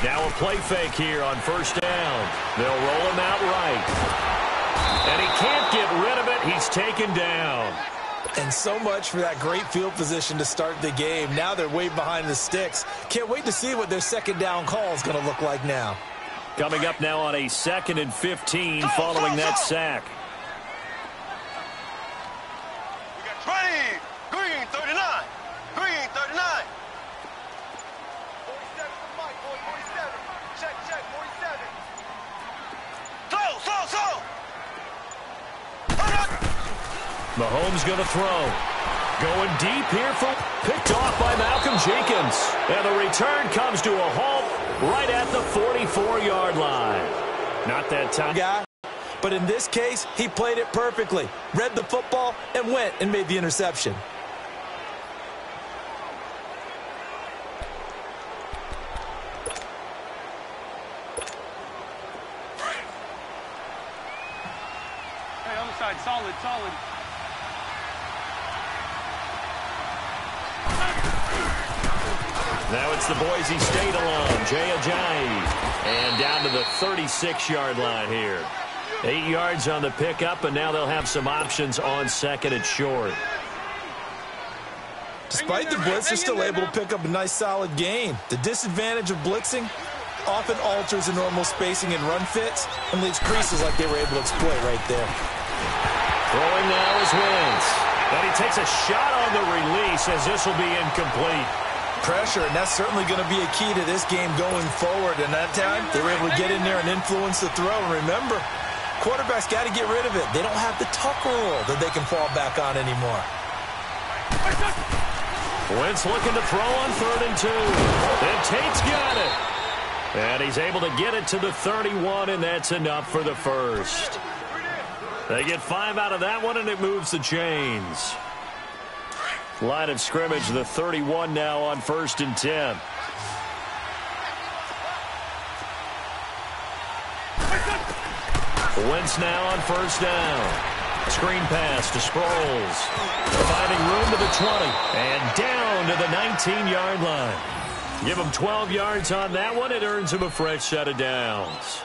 Now a play fake here on first down. They'll roll him out right. And he can't get rid of it. He's taken down. And so much for that great field position to start the game. Now they're way behind the sticks. Can't wait to see what their second down call is going to look like now. Coming up now on a 2nd and 15 following that sack. We got 20. Green, 39. Green, 39. 47 for Mike, boy, 47. Check, 47. Slow. Mahomes going to throw. Going deep here for picked off by Malcolm Jenkins. And the return comes to a halt right at the 44-yard line. Not that time. Guy, but in this case, he played it perfectly. Read the football and went and made the interception. Hey, other side, solid. Now it's the Boise State alum, Jay Ajayi. And down to the 36-yard line here. 8 yards on the pickup, and now they'll have some options on 2nd and short. Despite the blitz, they're still able to pick up a nice, solid gain. The disadvantage of blitzing often alters the normal spacing and run fits and leaves creases like they were able to exploit right there. Throwing now is Wentz. And he takes a shot on the release as this will be incomplete. Pressure, and that's certainly going to be a key to this game going forward. And that time, they were able to get in there and influence the throw. And remember, quarterbacks got to get rid of it. They don't have the Tucker rule that they can fall back on anymore. Wentz looking to throw on 3rd and 2. And Tate's got it. And he's able to get it to the 31, and that's enough for the first. They get 5 out of that one, and it moves the chains. Line of scrimmage, the 31 now on 1st and 10. Wentz now on 1st down. Screen pass to Sproles. Finding room to the 20. And down to the 19-yard line. Give him 12 yards on that one. It earns him a fresh set of downs.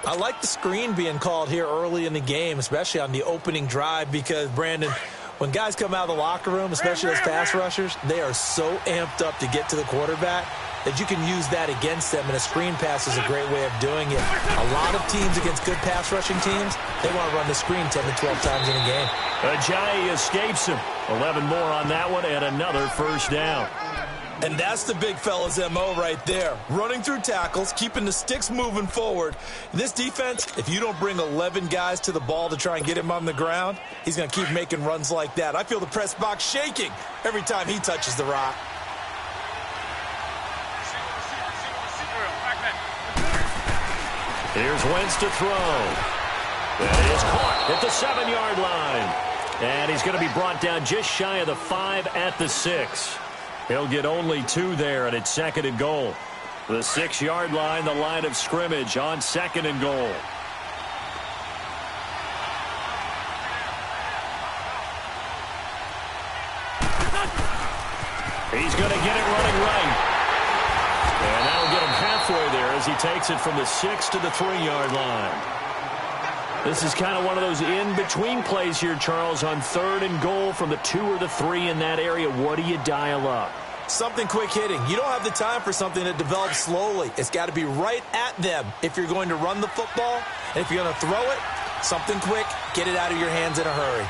I like the screen being called here early in the game, especially on the opening drive, because, Brandon, when guys come out of the locker room, especially as pass rushers, they are so amped up to get to the quarterback that you can use that against them, and a screen pass is a great way of doing it. A lot of teams against good pass rushing teams, they want to run the screen 10 to 12 times in a game. Ajayi escapes him. 11 more on that one and another first down. And that's the big fella's MO right there. Running through tackles, keeping the sticks moving forward. This defense, if you don't bring 11 guys to the ball to try and get him on the ground, he's going to keep making runs like that. I feel the press box shaking every time he touches the rock. Here's Wentz to throw. That is caught at the 7-yard line. And he's going to be brought down just shy of the 5 at the 6. He'll get only 2 there, and it's 2nd and goal. The 6-yard line, the line of scrimmage on 2nd and goal. He's going to get it running right. And that'll get him halfway there as he takes it from the 6 to the 3-yard line. This is kind of one of those in-between plays here, Charles, on 3rd and goal from the 2 or the 3 in that area. What do you dial up? Something quick hitting. You don't have the time for something that develops slowly. It's got to be right at them if you're going to run the football. And if you're going to throw it, something quick, get it out of your hands in a hurry.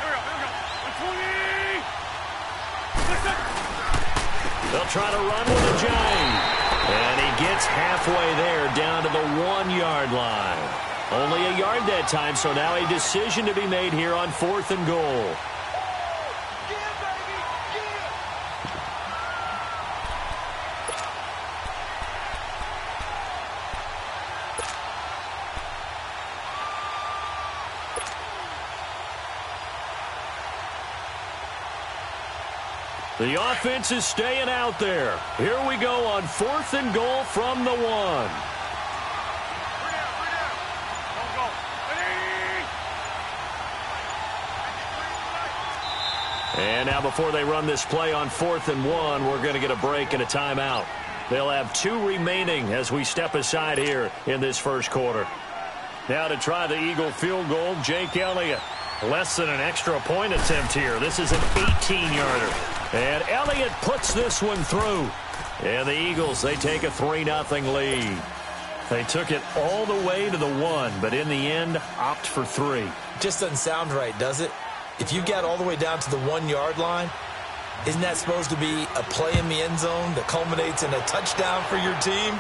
They'll try to run with Ajayi. And he gets halfway there down to the 1-yard line. Only a yard that time, so now a decision to be made here on 4th and goal. The offense is staying out there. Here we go on 4th and goal from the 1. And now before they run this play on 4th and 1, we're going to get a break and a timeout. They'll have 2 remaining as we step aside here in this first quarter. Now to try the Eagle field goal, Jake Elliott. Less than an extra point attempt here. This is an 18-yarder. And Elliott puts this one through. And the Eagles, they take a 3-0 lead. They took it all the way to the 1, but in the end, opt for 3. Just doesn't sound right, does it? If you get all the way down to the 1-yard line, isn't that supposed to be a play in the end zone that culminates in a touchdown for your team?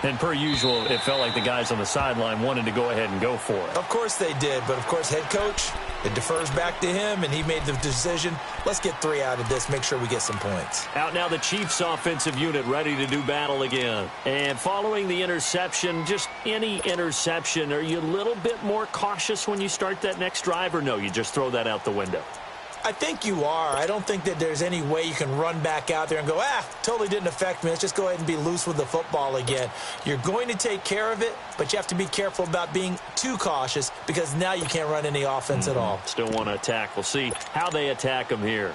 And per usual, it felt like the guys on the sideline wanted to go ahead and go for it. Of course they did, but of course head coach, it defers back to him, and he made the decision. Let's get 3 out of this, make sure we get some points. Out now the Chiefs offensive unit ready to do battle again. And following the interception, just any interception, are you a little bit more cautious when you start that next drive, or no, you just throw that out the window? I think you are. I don't think that there's any way you can run back out there and go, totally didn't affect me. Let's just go ahead and be loose with the football again. You're going to take care of it, but you have to be careful about being too cautious because now you can't run any offense at all. Still want to attack. We'll see how they attack them here.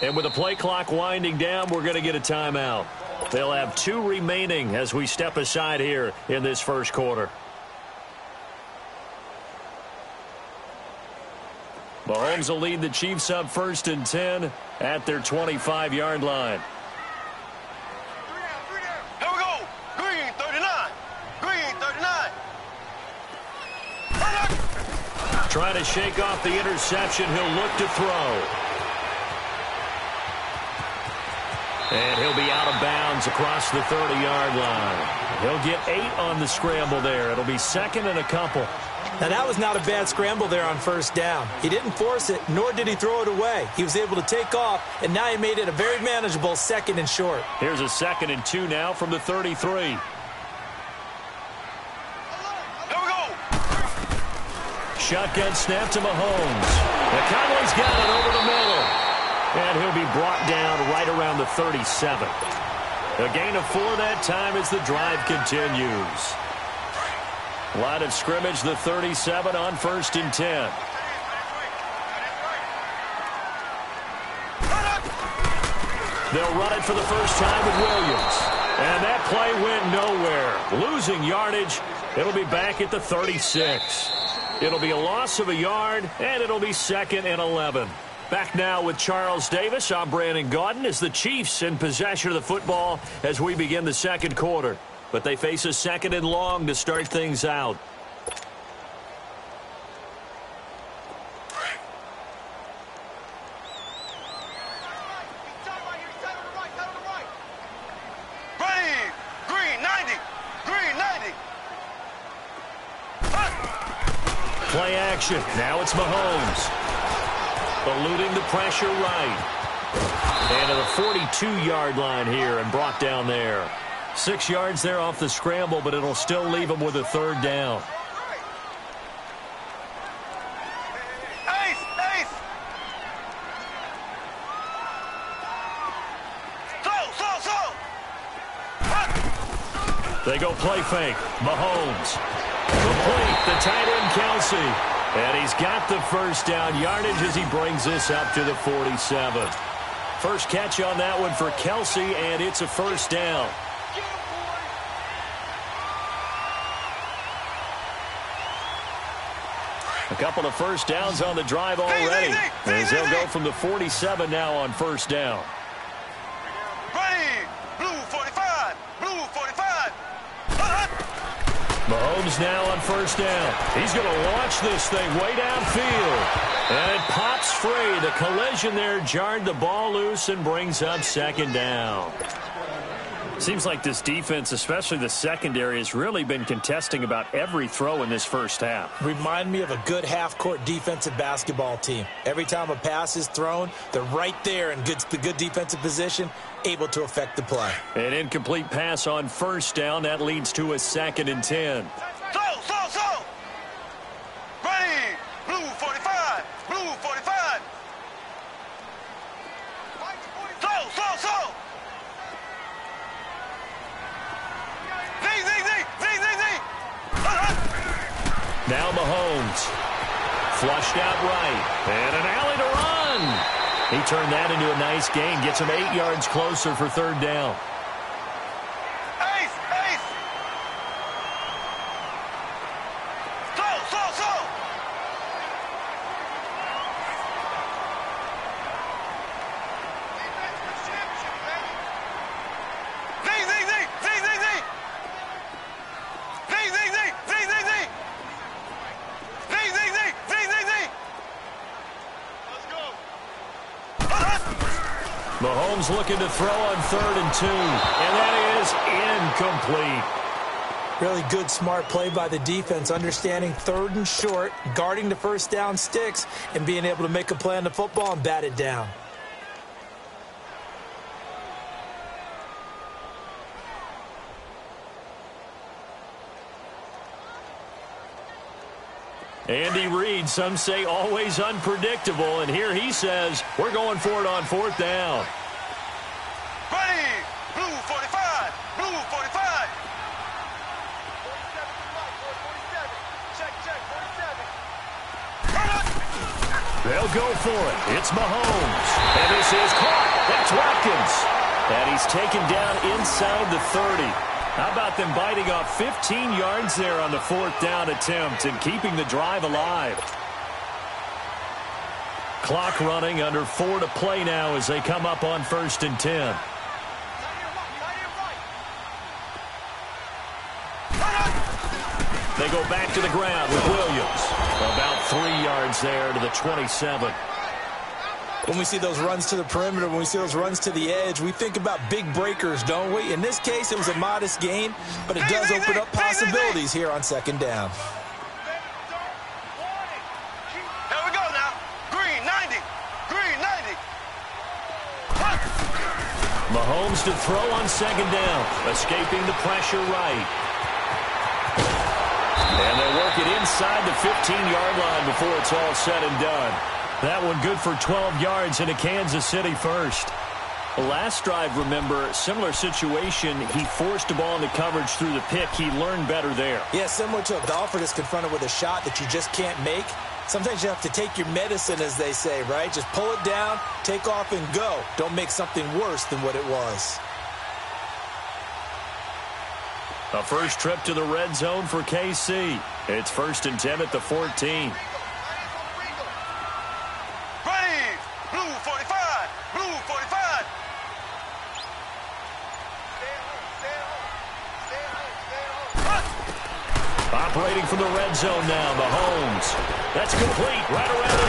And with the play clock winding down, we're going to get a timeout. They'll have 2 remaining as we step aside here in this first quarter. Mahomes will lead the Chiefs up 1st and 10 at their 25-yard line. Here we go. Green 39. Green 39. Trying to shake off the interception. He'll look to throw. And he'll be out of bounds across the 30-yard line. He'll get 8 on the scramble there. It'll be 2nd and a couple. Now, that was not a bad scramble there on 1st down. He didn't force it, nor did he throw it away. He was able to take off, and now he made it a very manageable 2nd and short. Here's a 2nd and 2 now from the 33. Here we go. Shotgun snap to Mahomes. McConley's got it over the middle. And he'll be brought down right around the 37. A gain of 4 that time as the drive continues. Line of scrimmage, the 37 on 1st and 10. They'll run it for the first time with Williams. And that play went nowhere. Losing yardage. It'll be back at the 36. It'll be a loss of a yard, and it'll be 2nd and 11. Back now with Charles Davis. I'm Brandon Gaudin as the Chiefs in possession of the football as we begin the second quarter. But they face a 2nd and long to start things out. Green 90. Green 90. Play action. Now it's Mahomes. Eluding the pressure right. And to the 42-yard line here and brought down there. 6 yards there off the scramble, but it'll still leave him with a 3rd down. Ace. Slow. They go play fake. Mahomes. Complete. The tight end, Kelsey. And he's got the 1st down yardage as he brings this up to the 47. First catch on that one for Kelsey, and it's a 1st down. A couple of 1st downs on the drive already. As they'll go from the 47 now on 1st down. Ready. Blue 45. Blue 45. Mahomes now on 1st down. He's going to launch this thing way downfield. And it pops free. The collision there jarred the ball loose and brings up 2nd down. Seems like this defense, especially the secondary, has really been contesting about every throw in this first half. Remind me of a good half-court defensive basketball team. Every time a pass is thrown, they're right there in good defensive position, able to affect the play. An incomplete pass on 1st down. That leads to a 2nd and 10. Slow. Ready. Blue 45. Blue 45. Slow. Now Mahomes. Flushed out right. And an alley to run. He turned that into a nice gain. Gets him 8 yards closer for third down. Ace, ace. Slow, slow, slow. Zing, zing, zing, zing, zing, zing. Zing, zing, zing, zing, zing, zing. Zing, zing, zing, zing, zing, zing. Let's go. Mahomes looking to throw on 3rd and 2, and that is incomplete. Really good, smart play by the defense, understanding 3rd and short, guarding the first down sticks, and being able to make a play on the football and bat it down. Andy Reid, some say always unpredictable, and here he says, we're going for it on 4th down. Ready. Blue 45. Blue 45. 47. Check, check, 47. They'll go for it. It's Mahomes. And this is caught. That's Watkins. And he's taken down inside the 30. How about them biting off 15 yards there on the 4th down attempt and keeping the drive alive? Clock running, under 4 to play now as they come up on 1st and 10. They go back to the ground with Williams. About 3 yards there to the 27. When we see those runs to the perimeter, when we see those runs to the edge, we think about big breakers, don't we? In this case, it was a modest gain, but it does open up possibilities here on 2nd down. Here we go now. Green 90. Green 90. Mahomes to throw on 2nd down, escaping the pressure right. And they work it inside the 15-yard line before it's all said and done. That one good for 12 yards into Kansas City first. The last drive, remember, similar situation. He forced the ball into coverage through the pick. He learned better there. Yeah, similar to a golfer that's confronted with a shot that you just can't make. Sometimes you have to take your medicine, as they say, right? Just pull it down, take off, and go. Don't make something worse than what it was. A first trip to the red zone for KC. It's 1st and 10 at the 14. Ready. Blue 45. Blue 45. Operating from the red zone now, Mahomes. That's complete, right around the 8.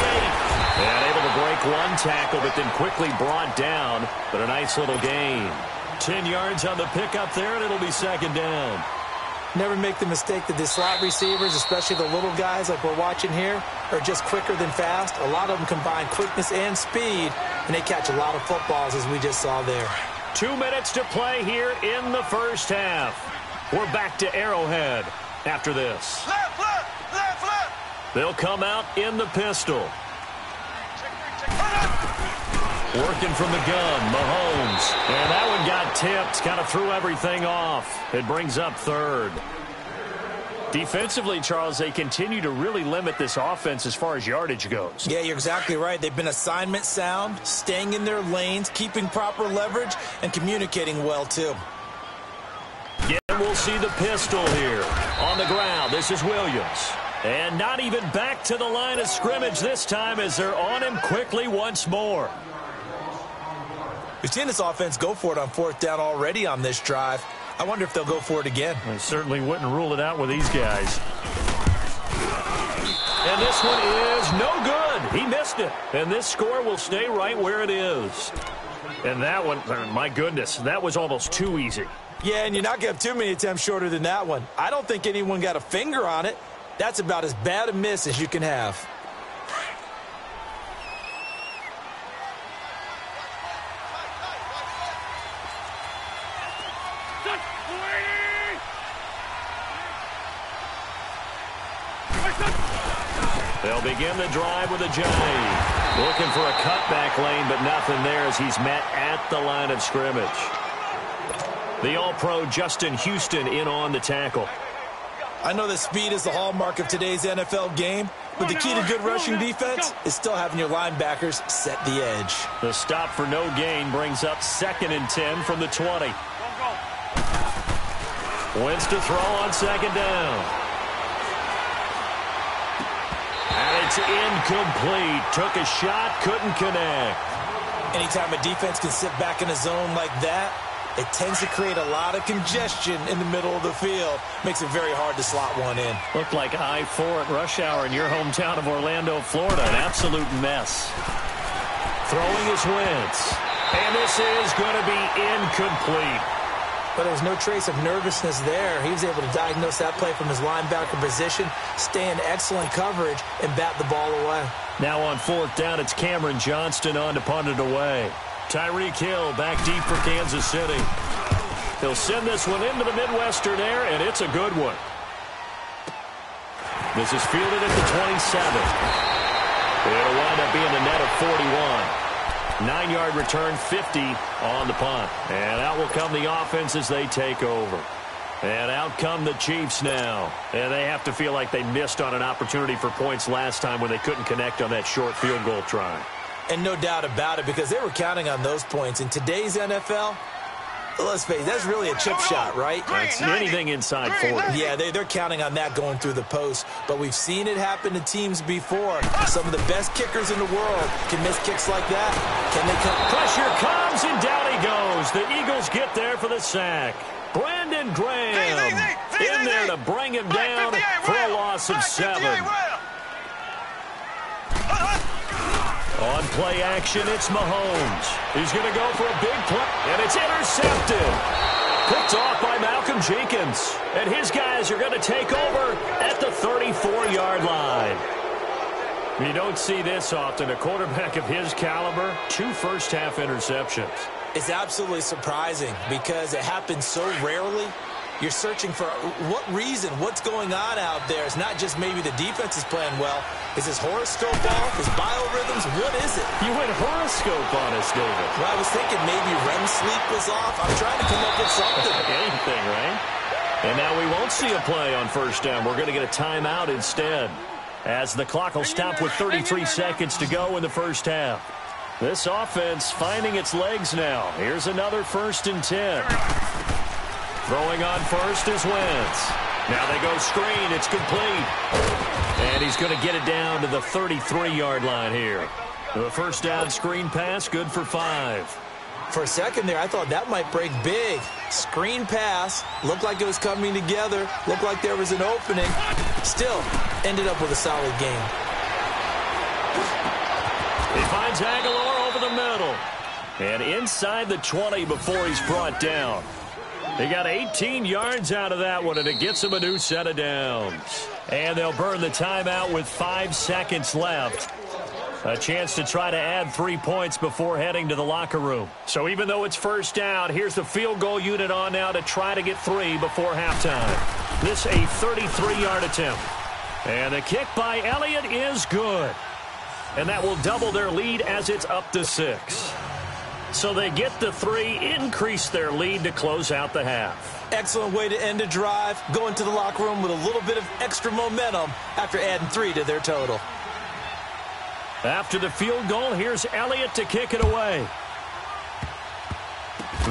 And able to break one tackle, but then quickly brought down. But a nice little gain. 10 yards on the pickup there, and it'll be 2nd down. Never make the mistake that the slot receivers, especially the little guys like we're watching here, are just quicker than fast. A lot of them combine quickness and speed, and they catch a lot of footballs, as we just saw there. 2 minutes to play here in the first half. We're back to Arrowhead after this. Left, left, left, left. They'll come out in the pistol. Working from the gun, Mahomes. And that one got tipped, kind of threw everything off. It brings up 3rd. Defensively, Charles, they continue to really limit this offense as far as yardage goes. Yeah, you're exactly right. They've been assignment sound, staying in their lanes, keeping proper leverage, and communicating well, too. Yeah, we'll see the pistol here. On the ground, this is Williams. And not even back to the line of scrimmage this time as they're on him quickly once more. We've seen this offense go for it on 4th down already on this drive. I wonder if they'll go for it again. I certainly wouldn't rule it out with these guys. And this one is no good. He missed it. And this score will stay right where it is. And that one, my goodness, that was almost too easy. Yeah, and you're not going to have too many attempts shorter than that one. I don't think anyone got a finger on it. That's about as bad a miss as you can have. They'll begin the drive with a jive. Looking for a cutback lane, but nothing there as he's met at the line of scrimmage. The All-Pro Justin Houston in on the tackle. I know that speed is the hallmark of today's NFL game, But the key to good rushing defense is still having your linebackers set the edge. The stop for no gain brings up 2nd and 10 from the 20. Wins to throw on 2nd down. And it's incomplete. Took a shot, couldn't connect. Anytime a defense can sit back in a zone like that, it tends to create a lot of congestion in the middle of the field. Makes it very hard to slot one in. Looked like I-4 at rush hour in your hometown of Orlando, Florida. An absolute mess. Throwing his Wentz. And this is going to be incomplete. But there was no trace of nervousness there. He was able to diagnose that play from his linebacker position, stay in excellent coverage, and bat the ball away. Now on 4th down, it's Cameron Johnston on to punt it away. Tyreek Hill back deep for Kansas City. He'll send this one into the Midwestern air, and it's a good one. This is fielded at the 27. It'll wind up being a net of 41. 9-yard return, 50 on the punt. And out will come the offense as they take over. And out come the Chiefs now. And they have to feel like they missed on an opportunity for points last time when they couldn't connect on that short field goal try. And no doubt about it, because they were counting on those points. In today's NFL, let's face it, that's really a chip shot, right? That's anything inside 40. Yeah, they're counting on that going through the post. But we've seen it happen to teams before. Some of the best kickers in the world can miss kicks like that. Can they come? Pressure comes, and down he goes. The Eagles get there for the sack. Brandon Graham in there to bring him down for a loss of 7. On play action, it's Mahomes. He's going to go for a big play, and it's intercepted. Picked off by Malcolm Jenkins. And his guys are going to take over at the 34-yard line. You don't see this often. A quarterback of his caliber, 2 first-half interceptions. It's absolutely surprising because it happens so rarely. You're searching for what reason, what's going on out there. It's not just maybe the defense is playing well. Is his horoscope off? His biorhythms? What is it? You went horoscope on us, David. Well, I was thinking maybe REM sleep was off. I'm trying to come up with something. Anything, right? And now we won't see a play on 1st down. We're going to get a timeout instead, as the clock will stop with 33 seconds to go in the 1st half. This offense finding its legs now. Here's another 1st and 10. Throwing on 1st is Wentz. Now they go screen. It's complete. And he's going to get it down to the 33-yard line here. The 1st down screen pass, good for 5. For a second there, I thought that might break big. Screen pass. Looked like it was coming together. Looked like there was an opening. Still, ended up with a solid game. He finds Aguilar over the middle. And inside the 20 before he's brought down. They got 18 yards out of that one, and it gets them a new set of downs. And they'll burn the timeout with 5 seconds left. A chance to try to add 3 points before heading to the locker room. So even though it's 1st down, here's the field goal unit on now to try to get 3 before halftime. This a 33-yard attempt. And the kick by Elliott is good. And that will double their lead as it's up to 6. So they get the 3, increase their lead to close out the half. Excellent way to end a drive. Go into the locker room with a little bit of extra momentum after adding 3 to their total. After the field goal, here's Elliott to kick it away.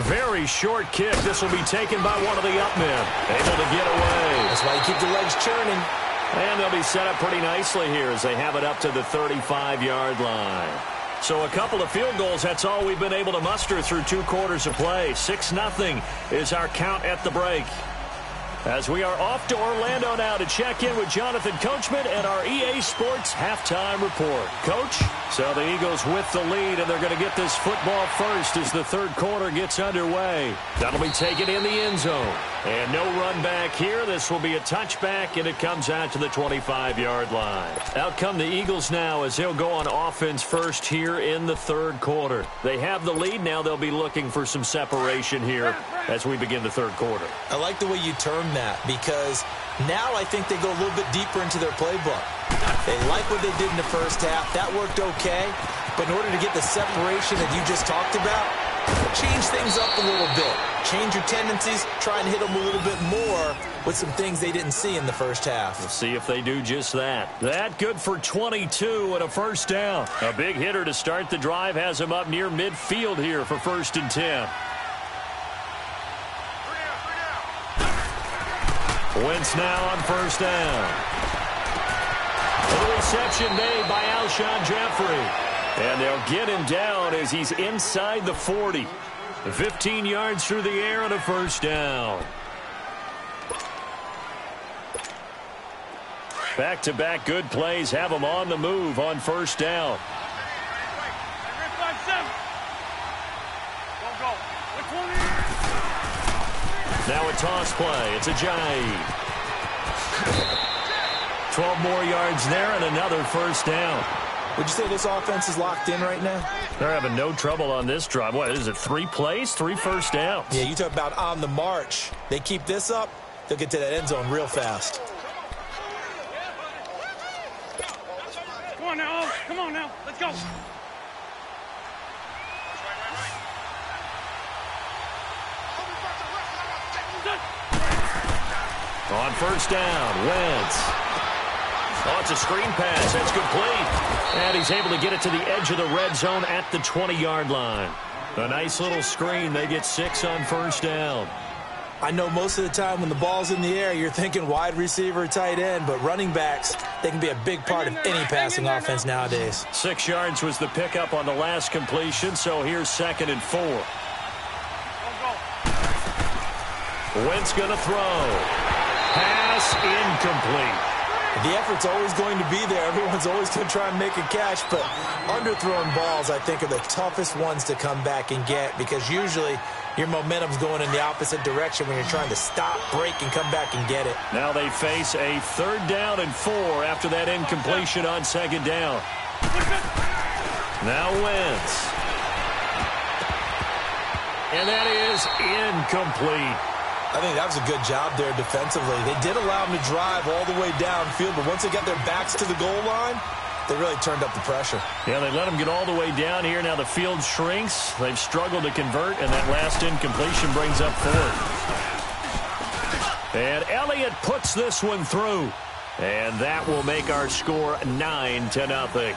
Very short kick. This will be taken by one of the up men. Able to get away. That's why you keep the legs churning. And they'll be set up pretty nicely here as they have it up to the 35-yard line. So a couple of field goals, that's all we've been able to muster through 2 quarters of play. 6-0 is our count at the break. As we are off to Orlando now to check in with Jonathan Coachman and our EA Sports halftime report. Coach, so the Eagles with the lead, and they're going to get this football first as the 3rd quarter gets underway. That'll be taken in the end zone. And no run back here. This will be a touchback, and it comes out to the 25-yard line. Out come the Eagles now as they'll go on offense first here in the 3rd quarter. They have the lead. Now they'll be looking for some separation here as we begin the 3rd quarter. I like the way you term that, because now I think they go a little bit deeper into their playbook. They like what they did in the 1st half. That worked okay. But in order to get the separation that you just talked about, change things up a little bit. Change your tendencies, try and hit them a little bit more with some things they didn't see in the first half. We'll see if they do just that. That good for 22 and a first down. A big hitter to start the drive has him up near midfield here for 1st and 10. Wentz now on 1st down. The reception made by Alshon Jeffrey. And they'll get him down as he's inside the 40. 15 yards through the air and a first down. Back-to-back good plays have him on the move on 1st down. Now a toss play. It's Ajayi. 12 more yards there and another first down. Would you say this offense is locked in right now? They're having no trouble on this drive. What is it, 3 plays, 3 first downs? Yeah, you talk about on the march. They keep this up, they'll get to that end zone real fast. Come on now. Come on now. Let's go. On 1st down, Wentz. Oh, it's a screen pass. That's complete. And he's able to get it to the edge of the red zone at the 20-yard line. A nice little screen. They get 6 on 1st down. I know most of the time when the ball's in the air, you're thinking wide receiver, tight end, but running backs, they can be a big part of any passing offense nowadays. 6 yards was the pickup on the last completion, so here's 2nd and 4. Wentz going to throw. Pass incomplete. The effort's always going to be there. Everyone's always going to try and make a catch, but underthrown balls, I think, are the toughest ones to come back and get because usually your momentum's going in the opposite direction when you're trying to stop, break, and come back and get it. Now they face a 3rd down and 4 after that incompletion on 2nd down. Now Wentz. And that is incomplete. I think that was a good job there defensively. They did allow them to drive all the way downfield, but once they got their backs to the goal line, they really turned up the pressure. Yeah, they let them get all the way down here. Now the field shrinks. They've struggled to convert, and that last incompletion brings up 4th. And Elliott puts this one through. And that will make our score 9-0.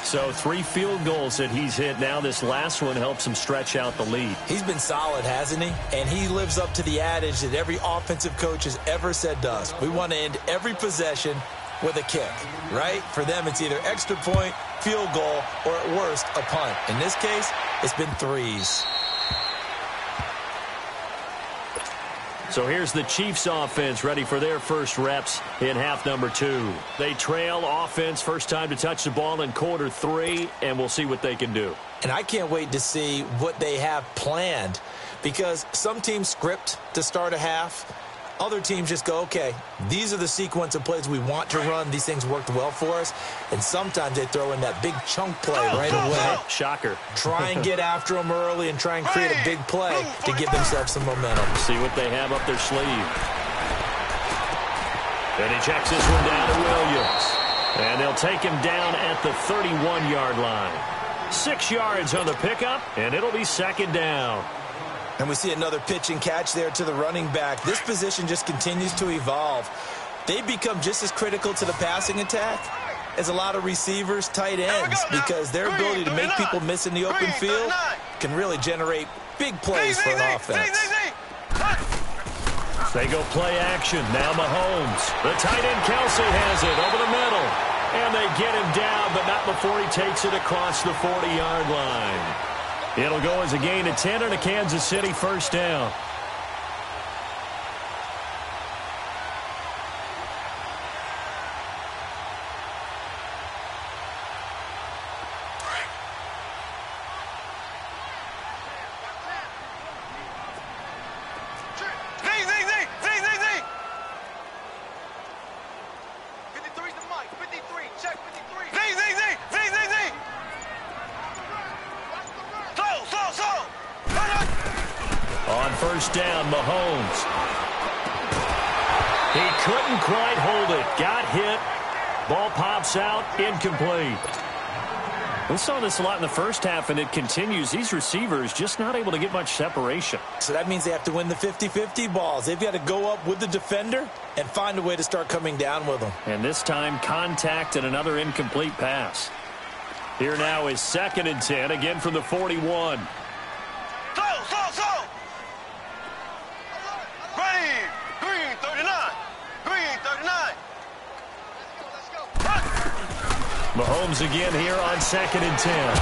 So 3 field goals that he's hit now. This last one helps him stretch out the lead. He's been solid, hasn't he? And he lives up to the adage that every offensive coach has ever said to us. We want to end every possession with a kick, right? For them, it's either extra point, field goal, or at worst, a punt. In this case, it's been 3s. So here's the Chiefs offense ready for their first reps in half number 2. They trail offense, first time to touch the ball in quarter 3, and we'll see what they can do. And I can't wait to see what they have planned because some teams script to start a half. Other teams just go, okay, these are the sequence of plays we want to run. These things worked well for us. And sometimes they throw in that big chunk play right away. Shocker. Try and get after them early and try and create a big play to give themselves some momentum. See what they have up their sleeve. And he checks this one down to Williams. And they'll take him down at the 31-yard line. 6 yards on the pickup, and it'll be 2nd down. And we see another pitch and catch there to the running back. This position just continues to evolve. They become just as critical to the passing attack as a lot of receivers, tight ends, because their ability to make people miss in the open field can really generate big plays for an offense. They go play action. Now Mahomes. The tight end Kelsey has it over the middle. And they get him down, but not before he takes it across the 40-yard line. It'll go as a gain of 10 and a Kansas City first down. Down, Mahomes. He couldn't quite hold it. Got hit. Ball pops out. Incomplete. We saw this a lot in the first half, and it continues. These receivers just not able to get much separation. So that means they have to win the 50-50 balls. They've got to go up with the defender and find a way to start coming down with them. And this time, contact and another incomplete pass. Here now is 2nd and 10, again from the 41. Slow. Ready. Green 39. Green 39. Mahomes again here on 2nd and 10.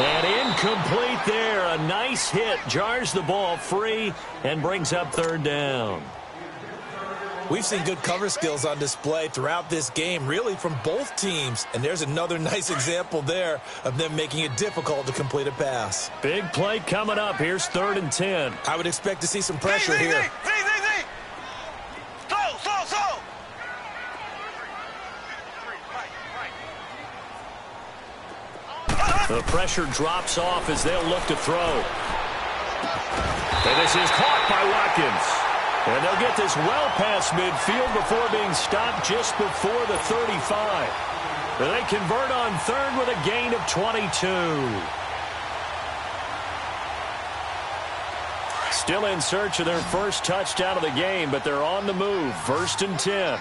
And incomplete there. A nice hit. Jars the ball free and brings up 3rd down. We've seen good cover skills on display throughout this game, really from both teams. And there's another nice example there of them making it difficult to complete a pass. Big play coming up. Here's 3rd and 10. I would expect to see some pressure here. Slow. The pressure drops off as they'll look to throw. And this is caught by Watkins. And they'll get this well past midfield before being stopped just before the 35. And they convert on 3rd with a gain of 22. Still in search of their first touchdown of the game, but they're on the move. 1st and 10.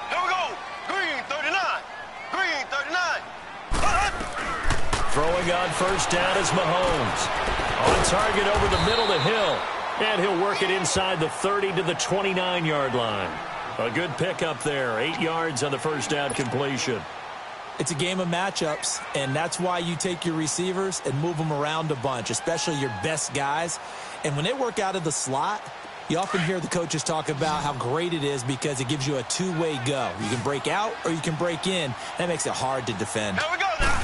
Here we go. Green 39. Green 39. Throwing on 1st down is Mahomes. On target over the middle to Hill. And he'll work it inside the 30 to the 29-yard line. A good pickup there. 8 yards on the 1st down completion. It's a game of matchups, and that's why you take your receivers and move them around a bunch, especially your best guys. And when they work out of the slot, you often hear the coaches talk about how great it is because it gives you a two-way go. You can break out or you can break in. That makes it hard to defend. Here we go now.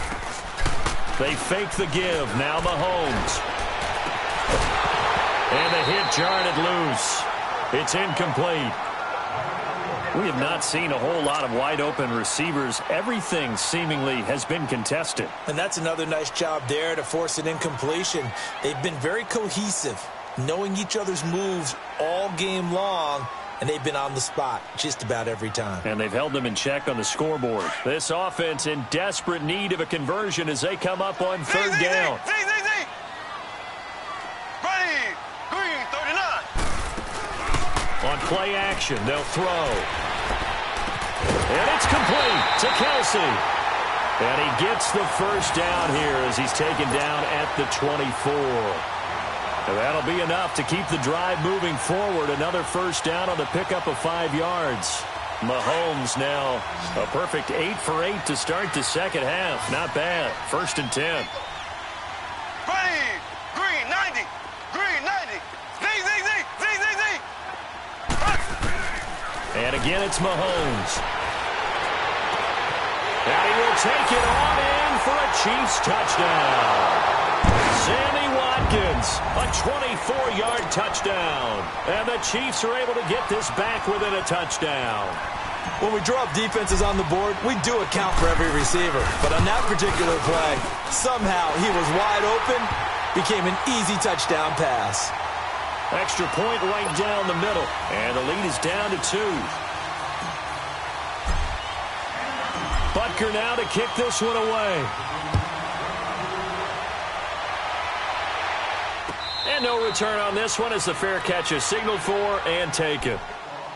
They fake the give. Now Mahomes. And the hit jarred it loose. It's incomplete. We have not seen a whole lot of wide-open receivers. Everything seemingly has been contested. And that's another nice job there to force an incompletion. They've been very cohesive, knowing each other's moves all game long, and they've been on the spot just about every time. And they've held them in check on the scoreboard. This offense in desperate need of a conversion as they come up on 3rd down. Ready. Green 39. On play action, they'll throw. And it's complete to Kelsey. And he gets the 1st down here as he's taken down at the 24. And that'll be enough to keep the drive moving forward. Another 1st down on the pickup of 5 yards. Mahomes now a perfect 8 for 8 to start the 2nd half. Not bad. 1st and 10. Ready. Green 90. Green 90. Z. And again, it's Mahomes. And he will take it on in for a Chiefs touchdown. Sammy Watkins, a 24-yard touchdown. And the Chiefs are able to get this back within a touchdown. When we draw up defenses on the board, we do account for every receiver. But on that particular play, somehow he was wide open, became an easy touchdown pass. Extra point right down the middle. And the lead is down to 2. Butker now to kick this one away. And no return on this one as the fair catch is signaled for and taken.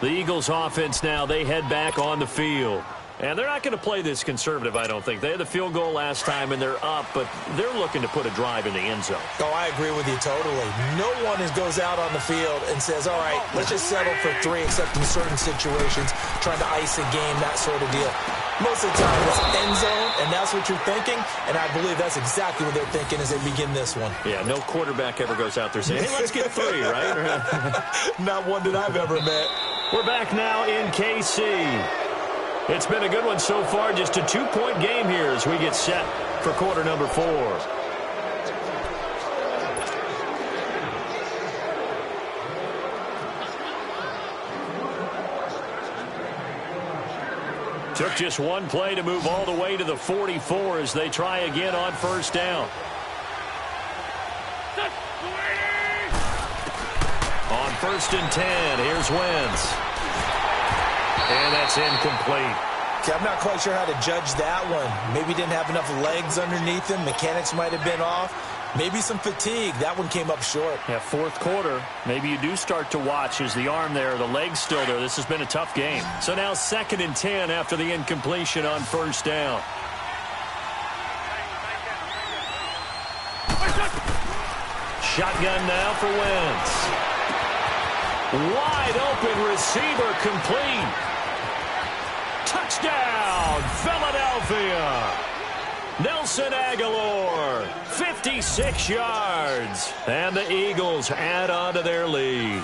The Eagles offense now, they head back on the field. And they're not going to play this conservative, I don't think. They had the field goal last time, and they're up, but they're looking to put a drive in the end zone. Oh, I agree with you totally. No one goes out on the field and says, all right, let's just settle for 3, except in certain situations, trying to ice a game, that sort of deal. Most of the time, it's end zone, and that's what you're thinking, and I believe that's exactly what they're thinking as they begin this one. Yeah, no quarterback ever goes out there saying, hey, let's get 3, right? Not one that I've ever met. We're back now in KC. It's been a good one so far. Just a 2-point game here as we get set for quarter number 4. Took just one play to move all the way to the 44 as they try again on 1st down. On 1st and 10, here's Wentz. And that's incomplete. Okay, I'm not quite sure how to judge that one. Maybe didn't have enough legs underneath him. Mechanics might have been off. Maybe some fatigue. That one came up short. Yeah, fourth quarter, maybe you do start to watch as the arm there, the leg's still there. This has been a tough game. So now 2nd and 10 after the incompletion on first down. Shotgun now for Wentz. Wide open receiver complete. Touchdown, Philadelphia. Nelson Aguilar, 56 yards. And the Eagles add on to their lead.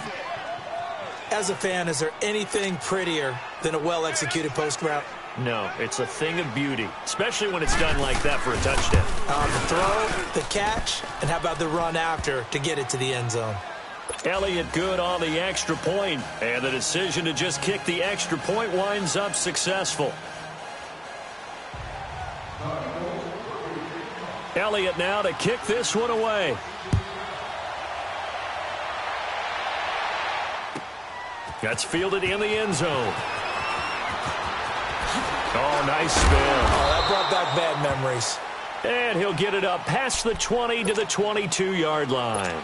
As a fan, is there anything prettier than a well-executed post route? No, it's a thing of beauty, especially when it's done like that for a touchdown. The throw, the catch, and how about the run after to get it to the end zone? Elliott good on the extra point, and the decision to just kick the extra point winds up successful. Elliott now to kick this one away. That's fielded in the end zone. Oh, nice spin. Oh, that brought back bad memories. And he'll get it up past the 20 to the 22-yard line.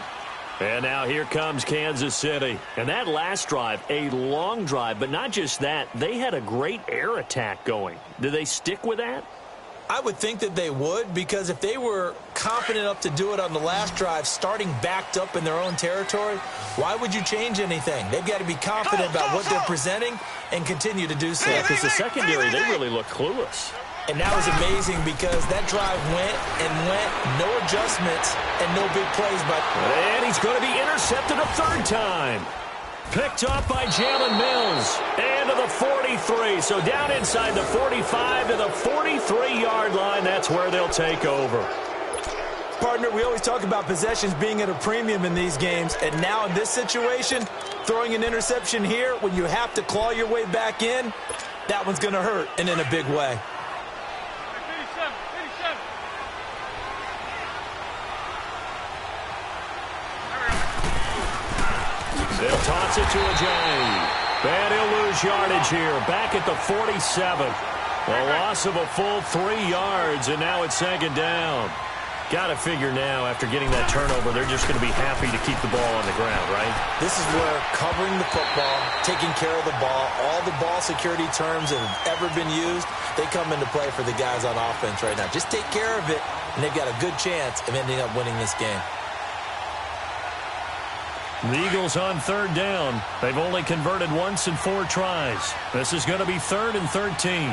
And now here comes Kansas City. And that last drive, a long drive, but not just that. They had a great air attack going. Do they stick with that? I would think that they would, because if they were confident enough to do it on the last drive, starting backed up in their own territory, why would you change anything? They've got to be confident about what they're presenting and continue to do so. Yeah, because the secondary, they really look clueless. And that was amazing because that drive went and went, no adjustments and no big plays. And he's going to be intercepted a third time. Picked up by Jalen Mills. And to the 43. So down inside the 45 to the 43-yard line. That's where they'll take over. Partner, we always talk about possessions being at a premium in these games. And now in this situation, throwing an interception here when you have to claw your way back in, that one's going to hurt, and in a big way. They'll toss it to Ajayi. And he'll lose yardage here. Back at the 47. A loss of a full 3 yards, and now it's 2nd down. Got to figure now, after getting that turnover, they're just going to be happy to keep the ball on the ground, right? This is where covering the football, taking care of the ball, all the ball security terms that have ever been used, they come into play for the guys on offense right now. Just take care of it, and they've got a good chance of ending up winning this game. The Eagles on 3rd down. They've only converted once in 4 tries. This is going to be 3rd and 13.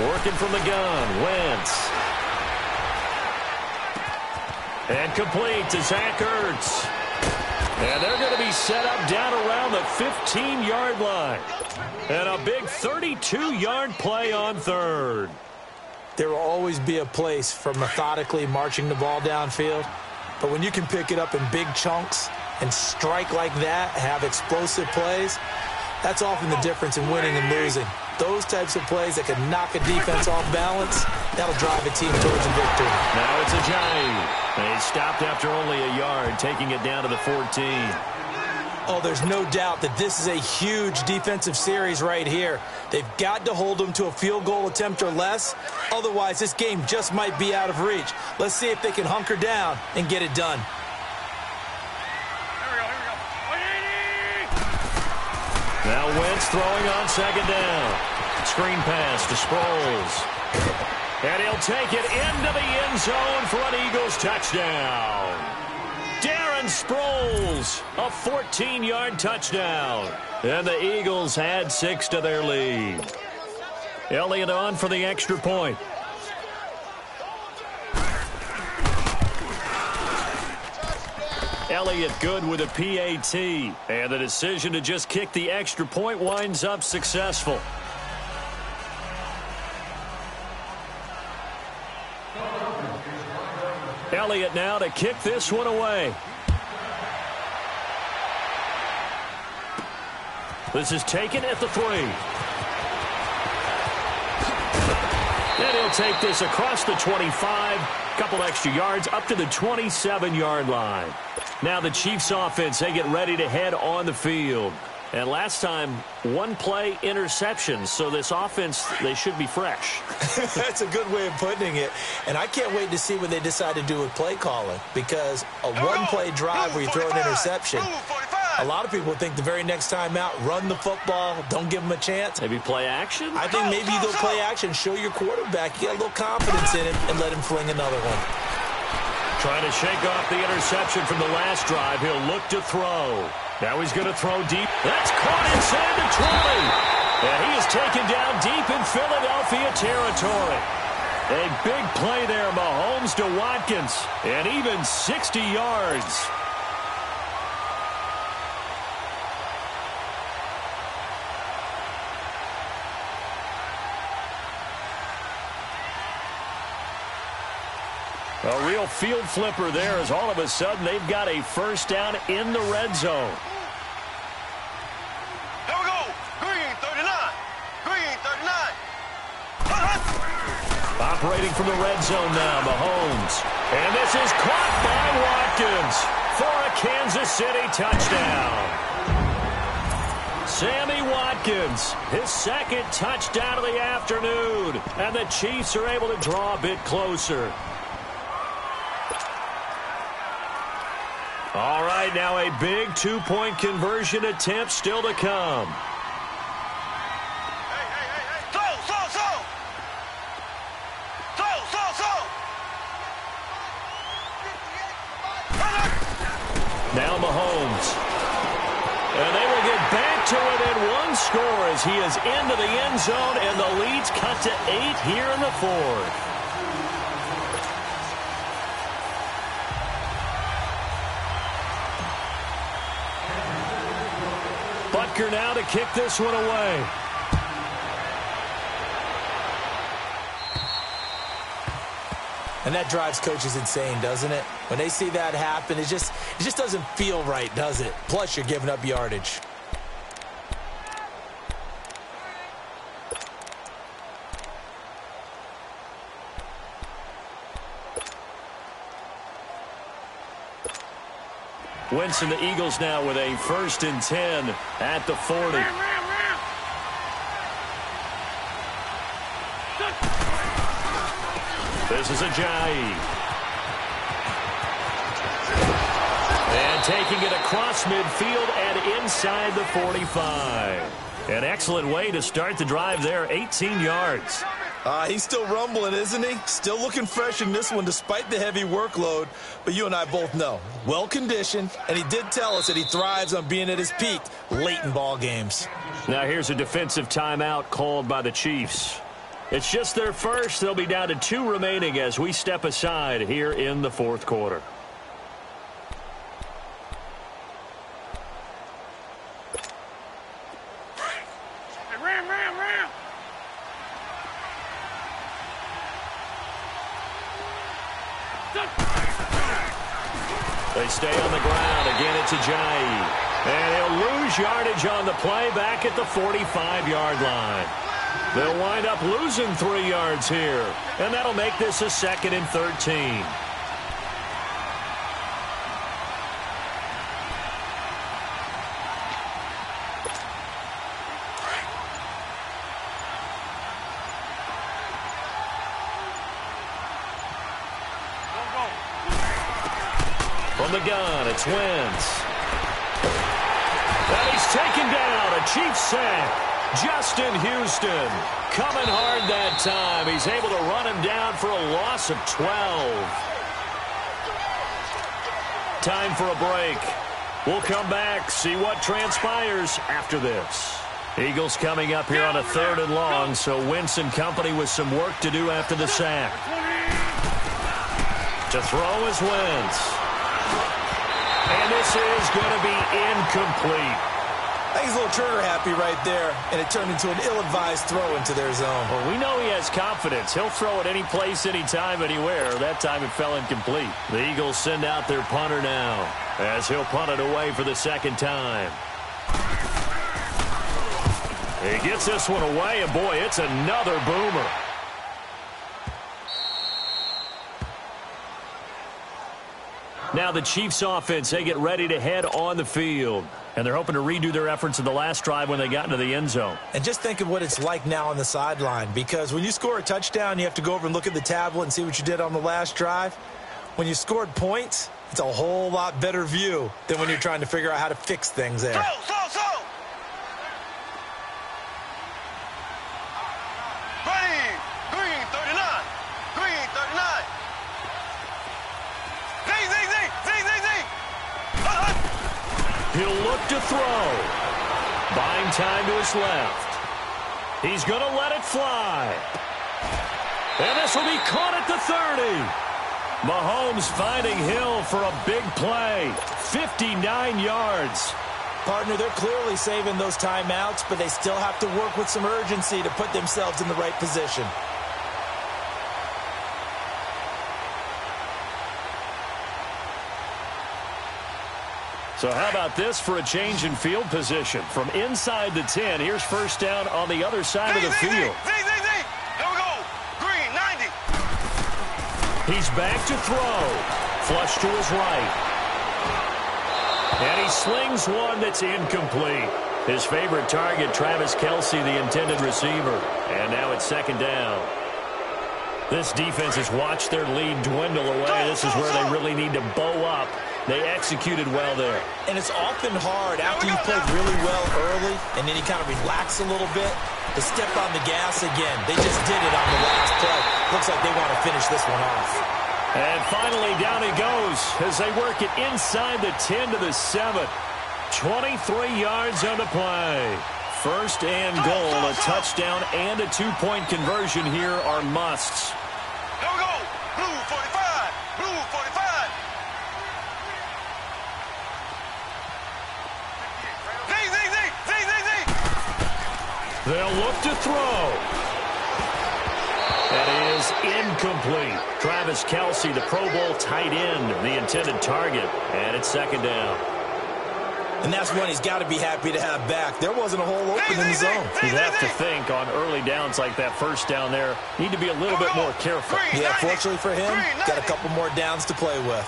Working from the gun, Wentz. And complete to Zach Ertz. And they're going to be set up down around the 15-yard line. And a big 32-yard play on 3rd. There will always be a place for methodically marching the ball downfield. But when you can pick it up in big chunks and strike like that, have explosive plays, that's often the difference in winning and losing. Those types of plays that can knock a defense off balance, that'll drive a team towards a victory. Now it's Ajayi. They stopped after only a yard, taking it down to the 14. Oh, there's no doubt that this is a huge defensive series right here. They've got to hold them to a field goal attempt or less. Otherwise, this game just might be out of reach. Let's see if they can hunker down and get it done. Now Wentz throwing on 2nd down. Screen pass to Sproles. And he'll take it into the end zone for an Eagles touchdown. Darren Sproles, a 14-yard touchdown. And the Eagles add 6 to their lead. Elliott on for the extra point. Elliott good with a PAT. And the decision to just kick the extra point winds up successful. Elliott now to kick this one away. This is taken at the 3. And he'll take this across the 25. Couple extra yards up to the 27-yard line. Now the Chiefs offense, they get ready to head on the field. And last time, one play interception. So this offense, they should be fresh. That's a good way of putting it. And I can't wait to see what they decide to do with play calling, because a one-play drive where you throw an interception, a lot of people think the very next time out, run the football, don't give them a chance. Maybe play action? I think maybe you go play action, show your quarterback, you get a little confidence in him, and let him fling another one. Trying to shake off the interception from the last drive. He'll look to throw. Now he's going to throw deep. That's caught inside the 20. And he is taken down deep in Philadelphia territory. A big play there, Mahomes to Watkins. And even 60 yards. A real field flipper there, as all of a sudden they've got a first down in the red zone. Here we go. Green 39. Green 39. Operating from the red zone now, Mahomes. And this is caught by Watkins for a Kansas City touchdown. Sammy Watkins, his second touchdown of the afternoon. And the Chiefs are able to draw a bit closer. All right, now a big two-point conversion attempt still to come. Now Mahomes. And they will get back to within one score as he is into the end zone, and the lead's cut to 8 here in the fourth. Butker now to kick this one away. And that drives coaches insane, doesn't it? When they see that happen, it just doesn't feel right, does it? Plus, you're giving up yardage. Winston, the Eagles now with a 1st and 10 at the 40. This is Ajayi. And taking it across midfield and inside the 45. An excellent way to start the drive there, 18 yards. He's still rumbling, isn't he? Still looking fresh in this one despite the heavy workload. But you and I both know, well-conditioned, and he did tell us that he thrives on being at his peak late in ball games. Now here's a defensive timeout called by the Chiefs. It's just their first. They'll be down to 2 remaining as we step aside here in the fourth quarter. They stay on the ground. Again, it's Ajayi. And he'll lose yardage on the play back at the 45-yard line. They'll wind up losing 3 yards here. And that'll make this a 2nd and 13. From the gun, it's Wentz. And he's taken down. A Chiefs sack. Justin Houston coming hard that time. He's able to run him down for a loss of 12. Time for a break. We'll come back, see what transpires after this. Eagles coming up here on a 3rd and long, so Wentz and company with some work to do after the sack. To throw is Wentz. And this is going to be incomplete. I think he's a little trigger happy right there, and it turned into an ill-advised throw into their zone. Well, we know he has confidence. He'll throw it any place, anytime, anywhere. That time it fell incomplete. The Eagles send out their punter now as he'll punt it away for the 2nd time. He gets this one away, and boy, it's another boomer. Now the Chiefs offense, they get ready to head on the field. And they're hoping to redo their efforts in the last drive when they got into the end zone. And just think of what it's like now on the sideline, because when you score a touchdown, you have to go over and look at the tablet and see what you did on the last drive. When you scored points, it's a whole lot better view than when you're trying to figure out how to fix things there. Slow. Green 39. Green 39. Zing. He'll look to throw. Buying time to his left. He's going to let it fly. And this will be caught at the 30. Mahomes finding Hill for a big play. 59 yards. Partner, they're clearly saving those timeouts, but they still have to work with some urgency to put themselves in the right position. So how about this for a change in field position? From inside the 10, here's first down on the other side of the field. Here we go. Green 90. He's back to throw. Flush to his right. And he slings one that's incomplete. His favorite target, Travis Kelce, the intended receiver. And now it's second down. This defense has watched their lead dwindle away. This is where they really need to bow up. They executed well there. And it's often hard after you played really well early and then you kind of relax a little bit to step on the gas again. They just did it on the last play. Looks like they want to finish this one off. And finally, down he goes as they work it inside the 10 to the 7. 23 yards on the play. First and goal. A touchdown and a two-point conversion here are musts. Here we go. Blue 45. Blue 45. Zing. They'll look to throw. That is incomplete. Travis Kelce, the Pro Bowl tight end, the intended target. And it's second down. And that's one he's got to be happy to have back. There wasn't a hole open in the zone. You'd have to think on early downs like that first down there, need to be a little bit more careful. Yeah, fortunately for him, got a couple more downs to play with.